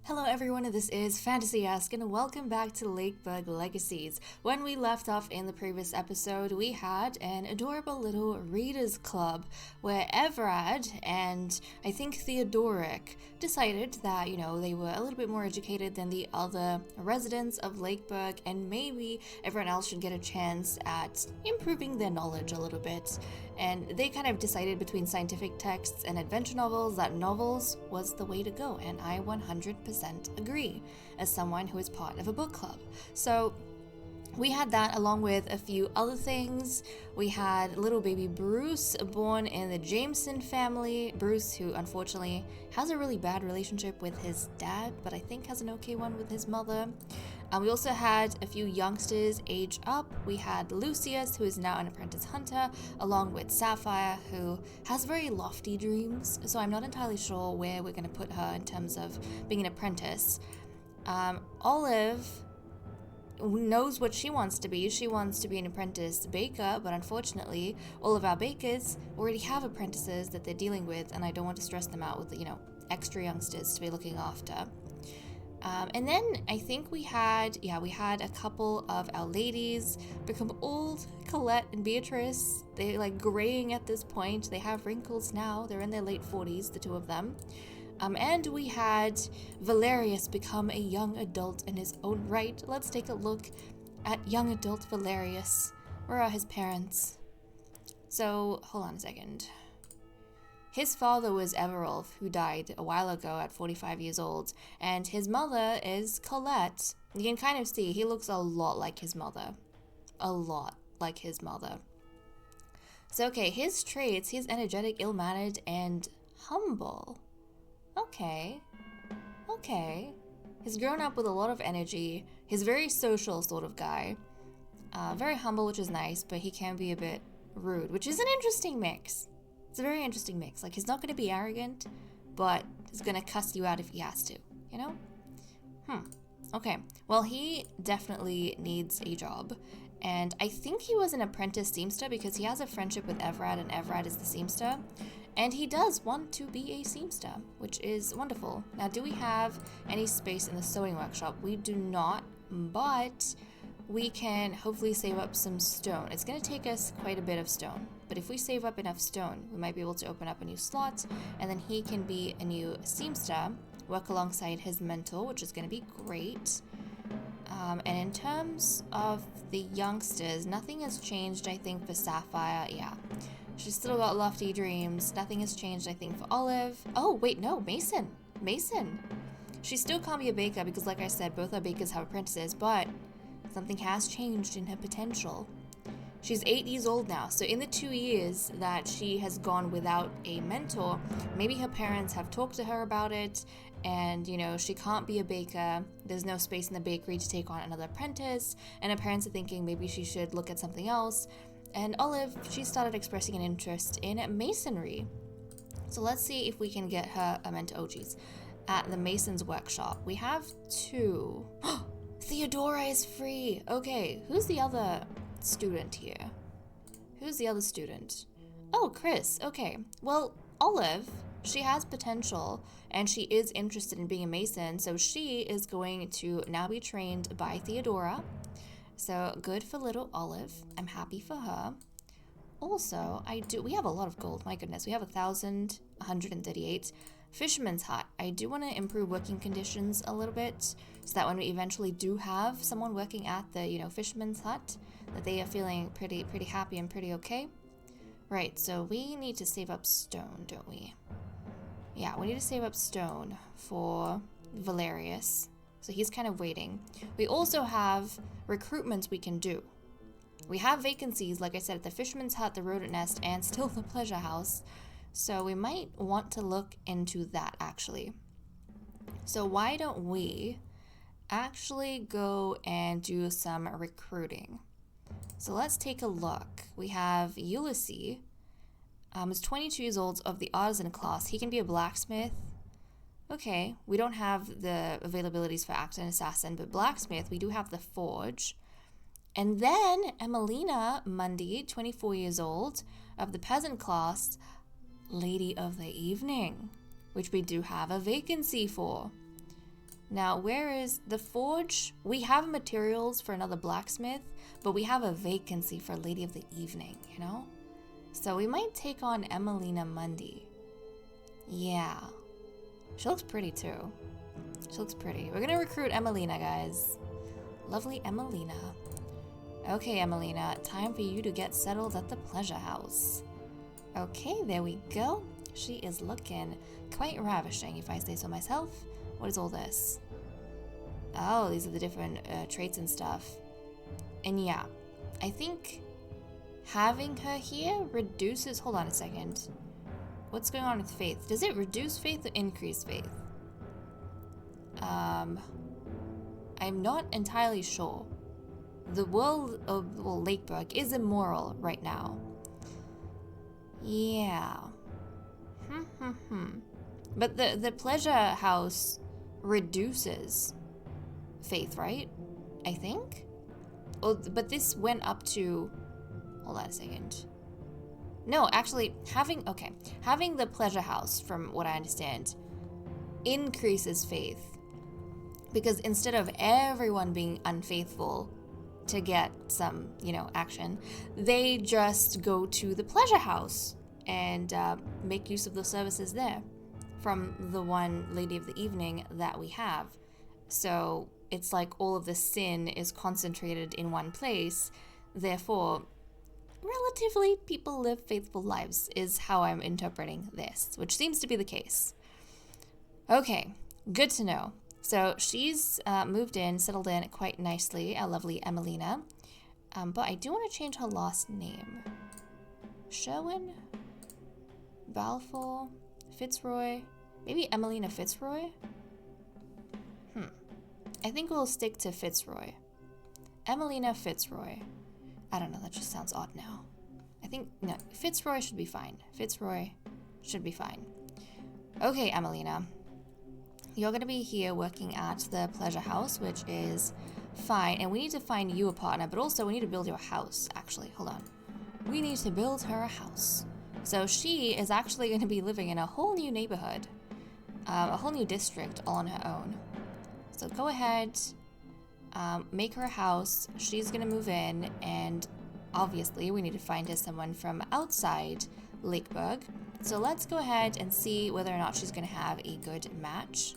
Hello everyone, this is Fantasy Ask and welcome back to Lakeburg Legacies. When we left off in the previous episode, we had an adorable little readers club where Everard and I think Theodoric decided that, they were a little bit more educated than the other residents of Lakeburg and maybe everyone else should get a chance at improving their knowledge a little bit. And they kind of decided between scientific texts and adventure novels that novels was the way to go, and I 100% agree as someone who is part of a book club. So we had that along with a few other things. We had little baby Bruce born in the Jameson family. Bruce, who unfortunately has a really bad relationship with his dad, but I think has an okay one with his mother. We also had a few youngsters age up. We had Lucius, who is now an apprentice hunter, along with Sapphire, who has very lofty dreams. So I'm not entirely sure where we're going to put her in terms of being an apprentice. Olive knows what she wants to be. She wants to be an apprentice baker, but unfortunately, all of our bakers already have apprentices that they're dealing with, and I don't want to stress them out with, extra youngsters to be looking after. And then I think we had a couple of our ladies become old. Colette and Beatrice, they're like graying at this point. They have wrinkles now. They're in their late 40s, the two of them. And we had Valerius become a young adult in his own right. Let's take a look at young adult Valerius. Where are his parents? So, hold on a second. His father was Everolf, who died a while ago at 45 years old, and his mother is Colette. You can kind of see he looks a lot like his mother. A lot like his mother. So, okay, his traits, he's energetic, ill-mannered, and humble. Okay. He's grown up with a lot of energy. He's a very social sort of guy. Very humble, which is nice, but he can be a bit rude, which is an interesting mix. It's a very interesting mix. Like, he's not going to be arrogant, but he's going to cuss you out if he has to, Okay. Well, he definitely needs a job. And I think he was an apprentice seamster because he has a friendship with Everard, and Everard is the seamster. And he does want to be a seamster, which is wonderful. Now, do we have any space in the sewing workshop? We do not, but we can hopefully save up some stone. It's going to take us quite a bit of stone, but if we save up enough stone, we might be able to open up a new slot, and then he can be a new seamster, work alongside his mentor, which is going to be great. And in terms of the youngsters, nothing has changed, I think, for Sapphire. Yeah, she's still got lofty dreams. Nothing has changed, I think, for Olive. Oh, wait, no, Mason. She still can't be a baker because, like I said, both our bakers have apprentices, but something has changed in her potential. She's 8 years old now, so in the 2 years that she has gone without a mentor, maybe her parents have talked to her about it, and, she can't be a baker. There's no space in the bakery to take on another apprentice, and her parents are thinking maybe she should look at something else. And Olive, she started expressing an interest in masonry. So let's see if we can get her a mentor. Oh, geez. At the Mason's workshop. We have 2. Theodora is free. Okay, who's the other student here? Oh, Chris. Okay. Well, Olive, she has potential and she is interested in being a mason, so she is going to now be trained by Theodora. So good for little Olive. I'm happy for her. Also, we have a lot of gold. My goodness, we have 1,138. Fisherman's hut. I do want to improve working conditions a little bit so that when we eventually do have someone working at the, fisherman's hut, that they are feeling pretty happy and pretty okay. Right, so we need to save up stone, don't we? Yeah, we need to save up stone for Valerius. So he's kind of waiting. We also have recruitments we can do. We have vacancies, like I said, at the Fisherman's Hut, the Rodent Nest, and still the Pleasure House. So we might want to look into that, actually. So why don't we actually go and do some recruiting? So let's take a look. We have Ulysses. He's 22 years old, of the artisan class. He can be a blacksmith. Okay, we don't have the availabilities for actor and assassin, but blacksmith, we do have the forge. And then Emelina Mundy, 24 years old, of the peasant class, Lady of the Evening, which we do have a vacancy for. Now, where is the forge? We have materials for another blacksmith, but we have a vacancy for Lady of the Evening, you know? So we might take on Emelina Mundy. Yeah. She looks pretty too. She looks pretty. We're gonna recruit Emelina, guys. Lovely Emelina. Okay, Emelina, time for you to get settled at the pleasure house. Okay, there we go. She is looking quite ravishing, if I say so myself. What is all this? Oh, these are the different traits and stuff. And yeah, I think having her here reduces... Hold on a second. What's going on with faith? Does it reduce faith or increase faith? I'm not entirely sure. The world of Lakeburg is immoral right now. Yeah. But the pleasure house reduces faith, right? I think? Oh, but this went up to... Hold on a second. No, actually, having the pleasure house, from what I understand, increases faith. Because instead of everyone being unfaithful to get some, action, they just go to the pleasure house and make use of the services there from the one Lady of the Evening that we have. So it's like all of the sin is concentrated in one place. Therefore, relatively, people live faithful lives, is how I'm interpreting this, which seems to be the case. Okay, good to know. So she's moved in, settled in quite nicely, our lovely Emelina. But I do want to change her last name. Sherwin? Balfour? Fitzroy? Maybe Emelina Fitzroy? I think we'll stick to Fitzroy. Emelina Fitzroy. I don't know, that just sounds odd now. No, Fitzroy should be fine. Fitzroy should be fine. Okay, Emelina. You're going to be here working at the pleasure house, which is fine. And we need to find you a partner, but also we need to build your house. Actually, hold on. We need to build her a house. So she is actually going to be living in a whole new neighborhood. A whole new district all on her own. So go ahead, make her a house. She's going to move in, and obviously we need to find her someone from outside Lakeburg. So let's go ahead and see whether or not she's going to have a good match.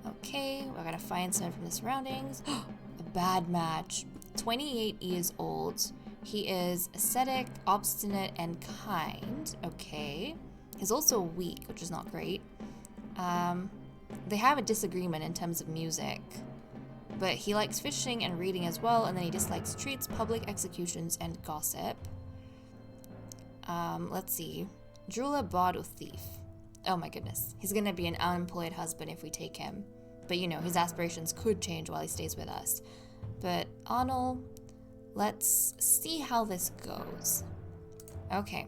Okay, we're going to find someone from the surroundings. A bad match. 28 years old. He is ascetic, obstinate, and kind. Okay. He's also weak, which is not great. They have a disagreement in terms of music. But he likes fishing and reading as well, and then he dislikes treats, public executions, and gossip. Let's see. Jeweler, bard, or thief. Oh my goodness. He's gonna be an unemployed husband if we take him. But his aspirations could change while he stays with us. But Arnold, let's see how this goes. Okay.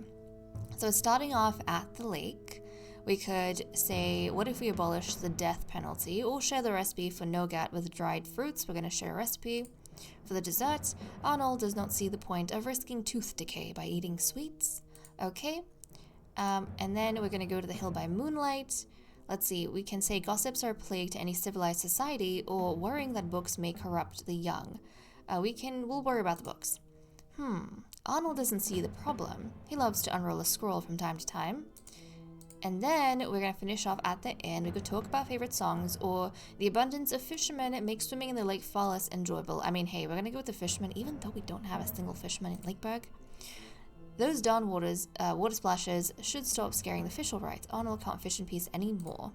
So starting off at the lake, we could say, what if we abolish the death penalty, or share the recipe for nougat with dried fruits? We're gonna share a recipe. For the dessert, Arnold does not see the point of risking tooth decay by eating sweets. Okay. And then we're going to go to the hill by moonlight. Let's see, we can say gossips are a plague to any civilized society, or worrying that books may corrupt the young. We'll worry about the books. Arnold doesn't see the problem. He loves to unroll a scroll from time to time. And then we're going to finish off at the end. We could talk about favorite songs, or the abundance of fishermen make swimming in the lake far less enjoyable. I mean, hey, we're going to go with the fishermen, even though we don't have a single fisherman in Lakeburg. Those darn water splashes should stop scaring the fish, all right. Arnold can't fish in peace anymore.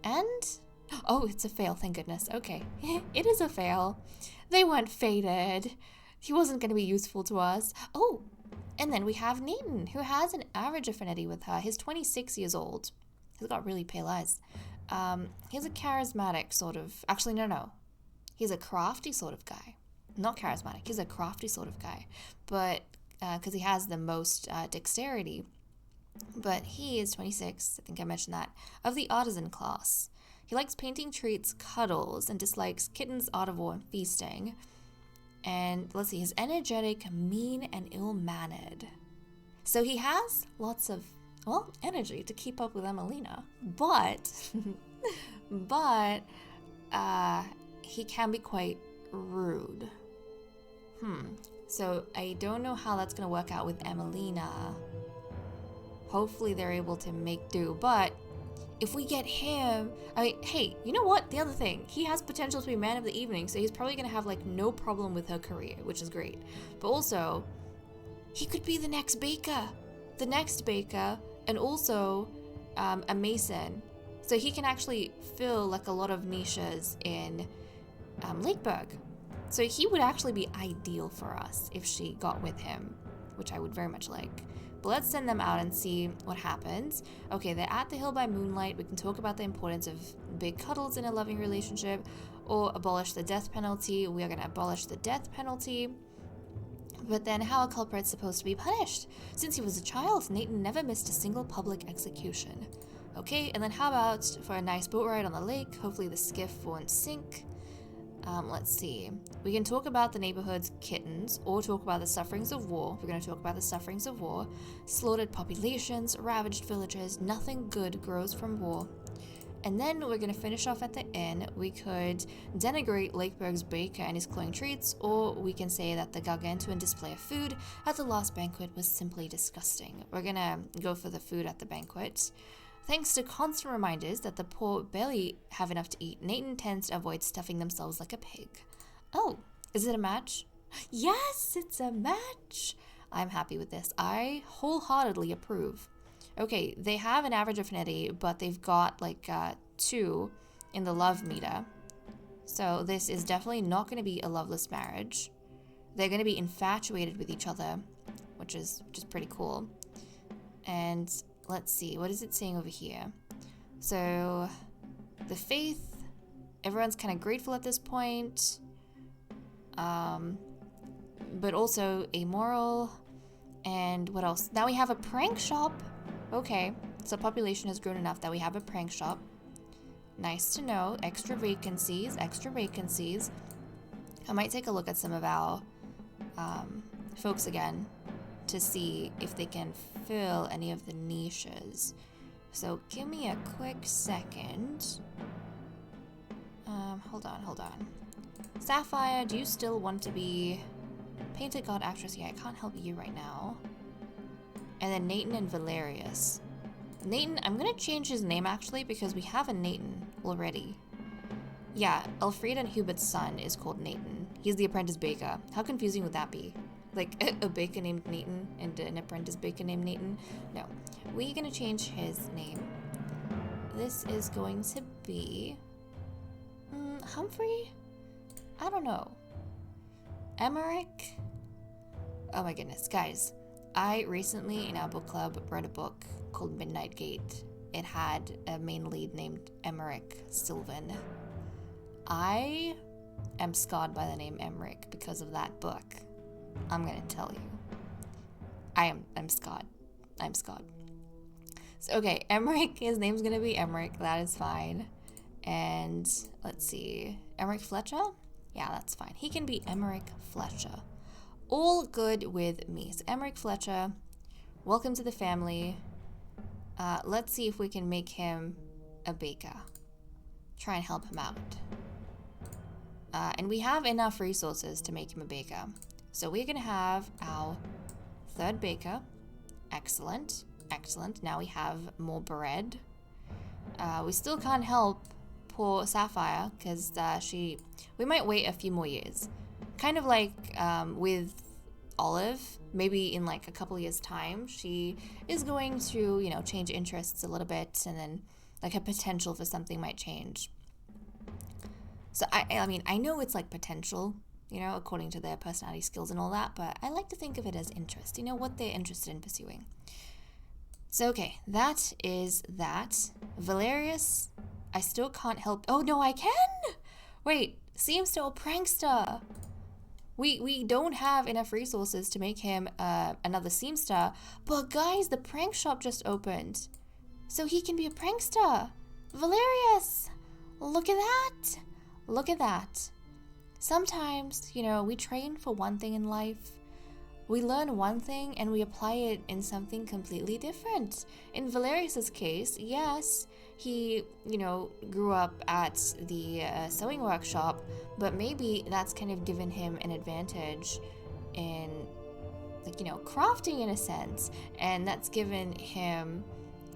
And... oh, it's a fail, thank goodness. Okay, it is a fail. They weren't fated. He wasn't going to be useful to us. Oh, and then we have Nathan, who has an average affinity with her. He's 26 years old. He's got really pale eyes. He's a charismatic sort of... actually, no. He's a crafty sort of guy. Not charismatic. He's a crafty sort of guy. But... because he has the most dexterity. But he is 26, I think I mentioned that, of the artisan class. He likes painting treats, cuddles, and dislikes kittens, audivore, and feasting. And let's see, he's energetic, mean, and ill-mannered. So he has lots of, energy to keep up with Emelina. But he can be quite rude. So I don't know how that's gonna work out with Emelina. Hopefully they're able to make do, but if we get him, I mean, hey, you know what? The other thing, he has potential to be man of the evening, so he's probably gonna have like no problem with her career, which is great. But also, he could be the next baker, and also a mason. So he can actually fill like a lot of niches in Lakeburg. So he would actually be ideal for us if she got with him, which I would very much like. But let's send them out and see what happens. Okay, they're at the hill by moonlight. We can talk about the importance of big cuddles in a loving relationship, or abolish the death penalty. We are going to abolish the death penalty. But then how are culprits supposed to be punished? Since he was a child, Nathan never missed a single public execution. Okay, and then how about for a nice boat ride on the lake? Hopefully the skiff won't sink. Let's see. We can talk about the neighborhood's kittens, or talk about the sufferings of war. We're going to talk about the sufferings of war. Slaughtered populations, ravaged villages, nothing good grows from war. And then we're going to finish off at the inn. We could denigrate Lakeburg's baker and his cloying treats, or we can say that the gargantuan display of food at the last banquet was simply disgusting. We're going to go for the food at the banquet. Thanks to constant reminders that the poor barely have enough to eat, Nathan tends to avoid stuffing themselves like a pig. Oh, is it a match? Yes, it's a match! I'm happy with this. I wholeheartedly approve. Okay, they have an average affinity, but they've got like 2 in the love meter. So this is definitely not going to be a loveless marriage. They're going to be infatuated with each other, which is pretty cool. And let's see, what is it saying over here? So, the faith, everyone's kind of grateful at this point, but also amoral, and what else? Now we have a prank shop. Okay, so population has grown enough that we have a prank shop. Nice to know. Extra vacancies. I might take a look at some of our folks again to see if they can fill any of the niches. So give me a quick second. Hold on. Sapphire, do you still want to be painted god actress? Yeah, I can't help you right now. And then Nathan and Valerius. Nathan, I'm gonna change his name actually because we have a Nathan already. Yeah, Elfrieda and Hubert's son is called Nathan. He's the apprentice baker. How confusing would that be? Like a baker named Nathan and an apprentice baker named Nathan? No. We're gonna change his name. This is going to be Humphrey? I don't know. Emmerich? Oh my goodness, guys. I recently in our book club read a book called Midnight Gate. It had a main lead named Emmerich Sylvan. I am scarred by the name Emmerich because of that book. I'm gonna tell you. I'm scarred. So okay, Emmerich, his name's gonna be Emmerich, that is fine. And let's see, Emmerich Fletcher? Yeah, that's fine. He can be Emmerich Fletcher. All good with me. So Emmerich Fletcher, welcome to the family. Let's see if we can make him a baker. Try and help him out. And we have enough resources to make him a baker. So we're gonna have our 3rd baker. Excellent. Now we have more bread. We still can't help poor Sapphire because we might wait a few more years. Kind of like with Olive, maybe in like a couple years time, she is going to, change interests a little bit, and then like her potential for something might change. So I mean, I know it's like potential, according to their personality skills and all that, but I like to think of it as interest, what they're interested in pursuing. So, okay, that is that. Valerius, I still can't help. Oh, no, I can! Wait, Seamster or Prankster? We don't have enough resources to make him another Seamster, but guys, the prank shop just opened. So he can be a prankster. Valerius, look at that. Look at that. Sometimes, we train for one thing in life. We learn one thing and we apply it in something completely different. In Valerius's case, yes, he, grew up at the sewing workshop, but maybe that's kind of given him an advantage in, like, crafting in a sense, and that's given him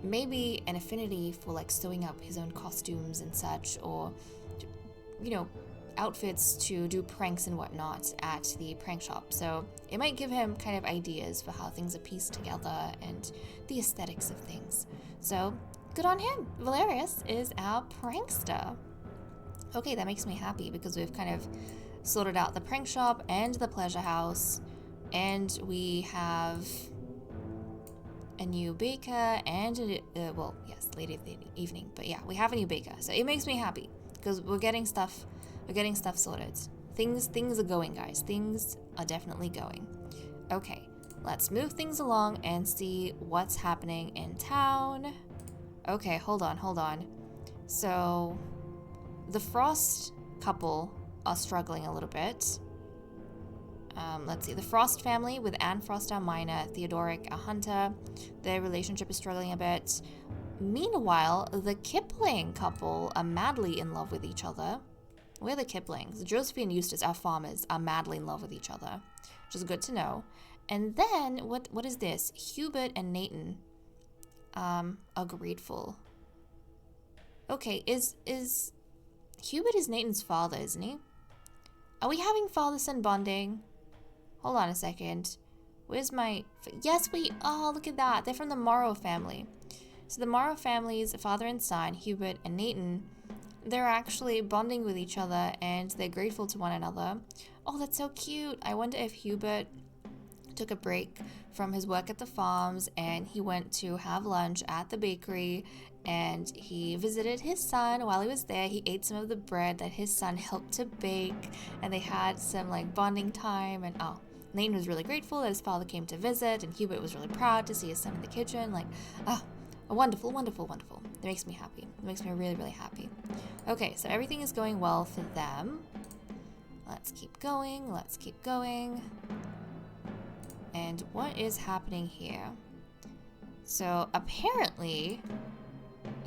maybe an affinity for, like, sewing up his own costumes and such, or, outfits to do pranks and whatnot at the prank shop. So it might give him kind of ideas for how things are pieced together and the aesthetics of things. So good on him. Valerius is our prankster. Okay, that makes me happy because we've kind of sorted out the prank shop and the pleasure house, and we have a new baker and late of the evening, but yeah, we have a new baker, so it makes me happy because we're getting stuff sorted. Things are going, guys. Things are definitely going. Okay, let's move things along and see what's happening in town. Okay, hold on. So the Frost couple are struggling a little bit. Let's see, the Frost family with Anne Frost, our miner, Theodoric, a hunter, their relationship is struggling a bit. Meanwhile, the Kipling couple are madly in love with each other. We're the Kiplings. Josephine and Eustace, our farmers, are madly in love with each other, which is good to know. And then, what is this? Hubert and Nathan are grateful. Okay, is Hubert is Nathan's father, isn't he? Are we having father-son bonding? Hold on a second. Where's my... Yes, oh, look at that. They're from the Morrow family. So the Morrow family's father and son, Hubert and Nathan, they're actually bonding with each other and they're grateful to one another. Oh, that's so cute. I wonder if Hubert took a break from his work at the farms and he went to have lunch at the bakery and he visited his son while he was there. He ate some of the bread that his son helped to bake and they had some, like, bonding time. And Nathan was really grateful that his father came to visit, and Hubert was really proud to see his son in the kitchen. Like, wonderful, wonderful, wonderful. It makes me happy. It makes me really, really happy. Okay, so everything is going well for them. Let's keep going. And what is happening here? So apparently,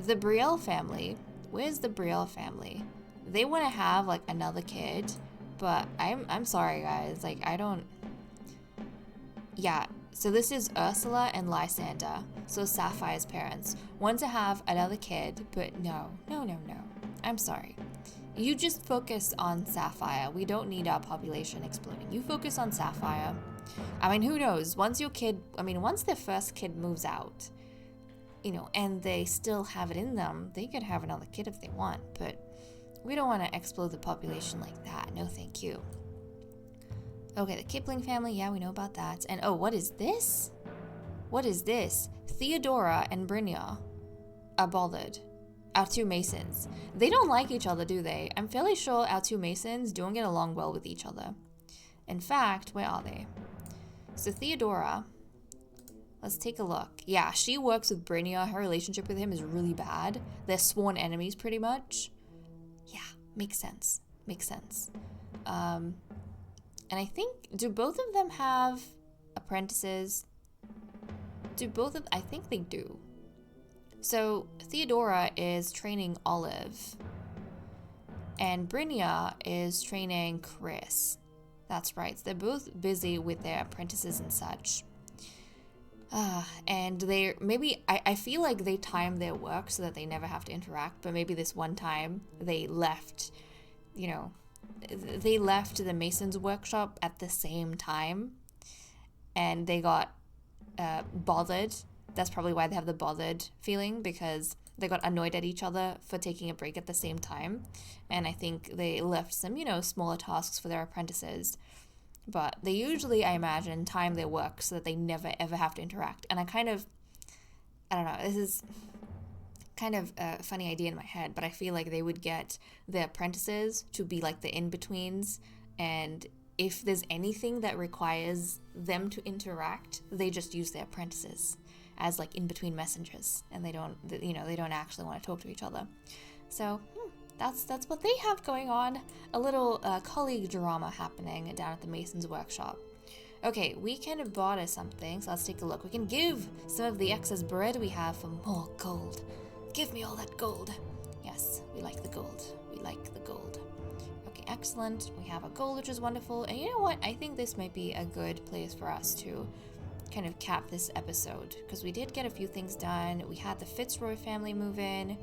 the Brielle family, where's the Brielle family? They want to have, like, another kid, but I'm sorry, guys. Like, I don't... Yeah, so this is Ursula and Lysander, so Sapphire's parents, want to have another kid, but no. I'm sorry. You just focus on Sapphire. We don't need our population exploding. You focus on Sapphire. I mean, who knows? Once their first kid moves out, and they still have it in them, they could have another kid if they want, but we don't want to explode the population like that. No, thank you. Okay, the Kipling family, yeah, we know about that. And what is this? Theodora and Brynja are bothered. Our two Masons. They don't like each other, do they? I'm fairly sure our two Masons don't get along well with each other. In fact, where are they? So Theodora, let's take a look. Yeah, she works with Brynja. Her relationship with him is really bad. They're sworn enemies, pretty much. Yeah, makes sense. And I think, do both of them have apprentices? I think they do. So Theodora is training Olive, and Brynja is training Chris. That's right. So they're both busy with their apprentices and such. And I feel like they time their work so that they never have to interact, but maybe this one time they left, they left the Mason's workshop at the same time and they got bothered. That's probably why they have the bothered feeling, because they got annoyed at each other for taking a break at the same time. And I think they left some, smaller tasks for their apprentices. But they usually, I imagine, time their work so that they never ever have to interact. And I don't know, this is kind of a funny idea in my head, but I feel like they would get the apprentices to be like the in-betweens, and if there's anything that requires them to interact, they just use their apprentices as like in-between messengers, and they don't actually want to talk to each other. So that's what they have going on. A little colleague drama happening down at the Mason's workshop. Okay, we can barter something, so let's take a look. We can give some of the excess bread we have for more gold. Give me all that gold. Yes, we like the gold. We like the gold. Okay, excellent. We have a goal, which is wonderful. And you know what? I think this might be a good place for us to kind of cap this episode, because we did get a few things done. We had the Fitzroy family move in,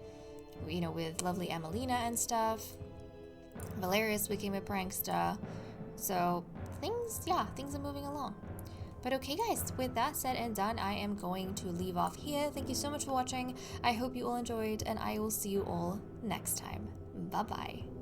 you know, with lovely Emelina and stuff. Valerius became a prankster. So things are moving along. But okay guys, with that said and done, I am going to leave off here. Thank you so much for watching. I hope you all enjoyed, and I will see you all next time. Bye bye.